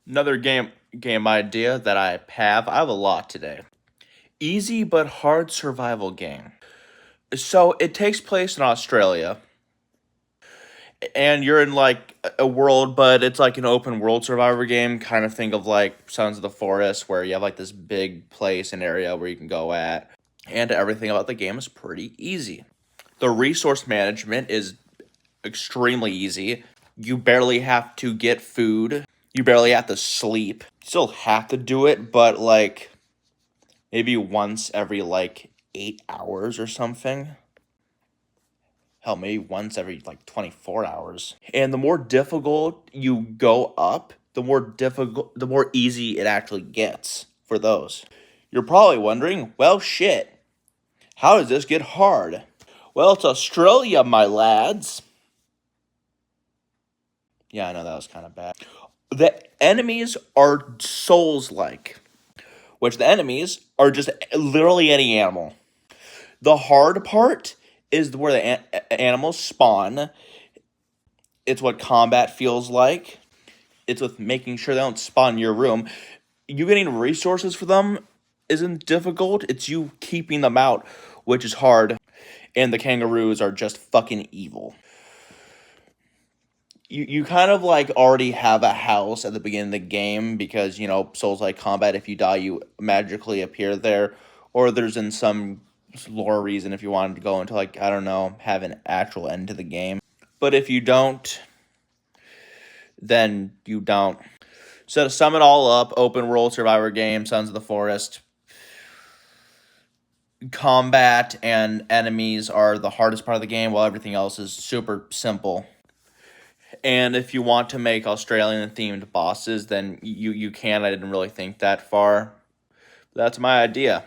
Another game idea that I have. I have a lot today. Easy but hard survival game. So it takes place in Australia, and you're in like a world, but it's like an open world survivor game. Kind of think of like Sons of the Forest, where you have like this big place and area where you can go at, and everything about the game is pretty easy. The resource management is extremely easy. You barely have to get food. You barely have to sleep. You still have to do it, but like maybe once every like 8 hours or something. Hell, maybe once every like 24 hours. And the more difficult you go up, the more easy it actually gets for those. You're probably wondering, well, shit, how does this get hard? Well, it's Australia, my lads. Yeah, I know that was kind of bad. The enemies are souls like, which the enemies are just literally any animal. The hard part is where the animals spawn. It's what combat feels like. It's with making sure they don't spawn in your room. You getting resources for them isn't difficult. It's you keeping them out, which is hard. And the kangaroos are just fucking evil. You kind of like already have a house at the beginning of the game because Souls like combat. If you die, you magically appear there, or there's in some lore reason if you wanted to go into like I don't know have an actual end to the game. But if you don't, then you don't. So to sum it all up, open world survivor game, Sons of the Forest. Combat and enemies are the hardest part of the game, while everything else is super simple. And if you want to make Australian themed bosses, then you can. I didn't really think that far. That's my idea.